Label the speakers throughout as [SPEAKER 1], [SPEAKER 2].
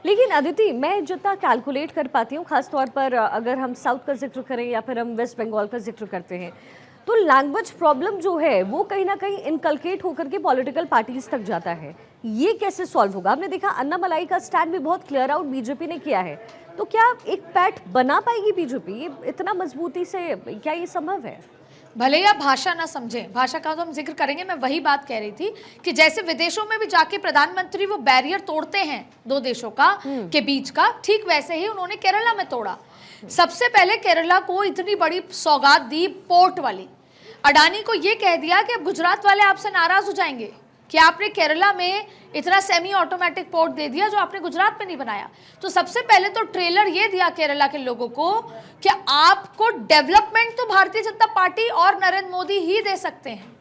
[SPEAKER 1] लेकिन अदिति, मैं जितना कैलकुलेट कर पाती हूँ, खासतौर पर अगर हम साउथ का जिक्र करें या फिर हम वेस्ट बंगाल का जिक्र करते हैं, तो लैंग्वेज प्रॉब्लम जो है वो कहीं ना कहीं इनकलकेट होकर के पॉलिटिकल पार्टीज तक जाता है। ये कैसे सॉल्व होगा? आपने देखा अन्नामलाई का स्टैंड भी बहुत क्लियर आउट बीजेपी ने किया है, तो क्या एक पैठ बना पाएगी बीजेपी ये इतना मजबूती से? क्या ये संभव है?
[SPEAKER 2] भले ही आप भाषा ना समझें, भाषा का तो हम जिक्र करेंगे। मैं वही बात कह रही थी कि जैसे विदेशों में भी जाके प्रधानमंत्री वो बैरियर तोड़ते हैं दो देशों का के बीच का, ठीक वैसे ही उन्होंने केरला में तोड़ा। सबसे पहले केरला को इतनी बड़ी सौगात दी पोर्ट वाली, अडानी को ये कह दिया कि अब गुजरात वाले आपसे नाराज हो जाएंगे कि आपने केरला में इतना सेमी ऑटोमेटिक पोर्ट दे दिया जो आपने गुजरात में नहीं बनाया। तो सबसे पहले तो ट्रेलर ये दिया केरला के लोगों को कि आपको डेवलपमेंट तो भारतीय जनता पार्टी और नरेंद्र मोदी ही दे सकते हैं,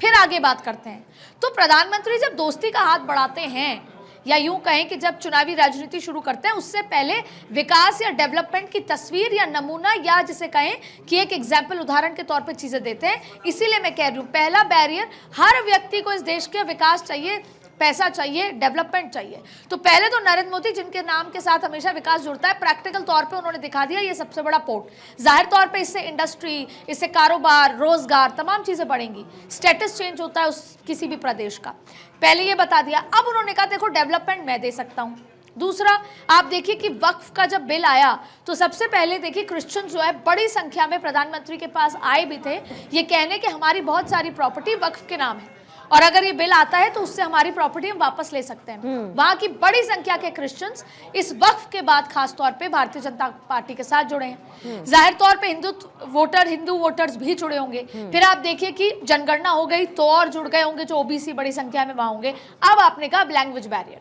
[SPEAKER 2] फिर आगे बात करते हैं। तो प्रधानमंत्री जब दोस्ती का हाथ बढ़ाते हैं, या यूं कहें कि जब चुनावी राजनीति शुरू करते हैं, उससे पहले विकास या डेवलपमेंट की तस्वीर या नमूना, या जिसे कहें कि एक एग्जाम्पल, उदाहरण के तौर पे चीजें देते हैं। इसीलिए मैं कह रही हूं, पहला बैरियर, हर व्यक्ति को इस देश का विकास चाहिए, पैसा चाहिए, डेवलपमेंट चाहिए। तो पहले तो नरेंद्र मोदी, जिनके नाम के साथ हमेशा विकास जुड़ता है, प्रैक्टिकल तौर पे उन्होंने दिखा दिया ये सबसे बड़ा पोर्ट। जाहिर तौर पे इससे इंडस्ट्री, इससे कारोबार, रोजगार, तमाम चीजें बढ़ेंगी, स्टेटस चेंज होता है उस किसी भी प्रदेश का। पहले ये बता दिया। अब उन्होंने कहा देखो डेवलपमेंट मैं दे सकता हूँ। दूसरा, आप देखिए कि वक्फ का जब बिल आया तो सबसे पहले देखिए क्रिश्चियन जो है बड़ी संख्या में प्रधानमंत्री के पास आए भी थे, ये कहने कि हमारी बहुत सारी प्रॉपर्टी वक्फ के नाम है और अगर ये बिल आता है तो उससे हमारी प्रॉपर्टी हम वापस ले सकते हैं। वहां की बड़ी संख्या के क्रिश्चियंस इस वक्फ के बाद खास तौर पे भारतीय जनता पार्टी के साथ जुड़े हैं। जाहिर तौर पे हिंदू वोटर्स भी जुड़े होंगे। फिर आप देखिए कि जनगणना हो गई तो और जुड़ गए होंगे जो ओबीसी बड़ी संख्या में वहां होंगे। अब आपने कहा लैंग्वेज बैरियर,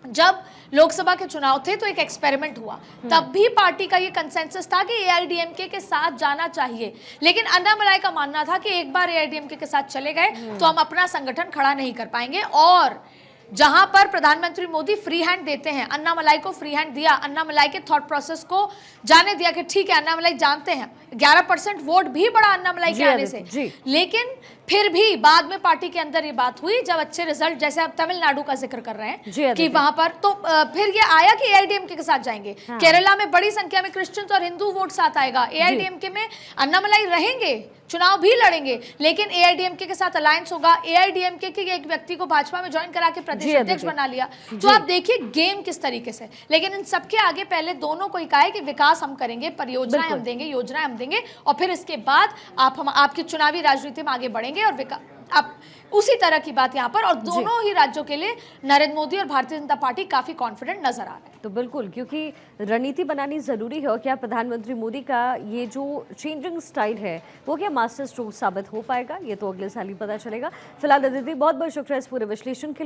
[SPEAKER 2] जब लोकसभा के चुनाव थे तो एक एक्सपेरिमेंट हुआ, तब भी पार्टी का ये कंसेंसस था कि एआईडीएमके के साथ जाना चाहिए, लेकिन अन्नामलाई का मानना था कि एक बार एआईडीएमके के साथ चले गए तो हम अपना संगठन खड़ा नहीं कर पाएंगे। और जहां पर प्रधानमंत्री मोदी फ्री हैंड देते हैं, अन्नामलाई को फ्री हैंड दिया, अन्नामलाई के थॉट प्रोसेस को जाने दिया कि ठीक है अन्नामलाई जानते हैं, 11% वोट भी बड़ा अन्नामलाई के आने से। लेकिन फिर भी बाद में पार्टी के अंदर ये बात हुई जब अच्छे रिजल्ट, जैसे आप तमिलनाडु का जिक्र कर रहे हैं कि वहां पर तो फिर ये आया कि एआईडीएमके के साथ जाएंगे। केरला में बड़ी संख्या में क्रिश्चियन और हिंदू वोट साथ आएगा, एआईडीएमके में अन्नामलाई रहेंगे, चुनाव भी लड़ेंगे, लेकिन एआईडीएमके के साथ अलायंस होगा। एआईडीएमके के एक व्यक्ति को भाजपा में ज्वाइन करा के प्रदेश अध्यक्ष बना लिया। तो आप देखिए गेम किस तरीके से। लेकिन इन सबके आगे पहले दोनों को ही कहा है कि विकास हम करेंगे, परियोजनाएं हम देंगे, योजनाएं हम देंगे, और फिर इसके बाद आपकी चुनावी राजनीति में आगे बढ़ेंगे। और अब उसी तरह की बात यहाँ पर, और दोनों ही राज्यों के लिए नरेंद्र मोदी और भारतीय जनता पार्टी काफी कॉन्फिडेंट नजर आ रहे हैं।
[SPEAKER 1] तो बिल्कुल, क्योंकि रणनीति बनानी जरूरी है, और क्या प्रधानमंत्री मोदी का ये जो चेंजिंग स्टाइल है वो क्या मास्टर स्ट्रोक साबित हो पाएगा, ये तो अगले साल ही पता चलेगा। फिलहाल अदिति, बहुत बहुत शुक्रिया इस पूरे विश्लेषण के लिए।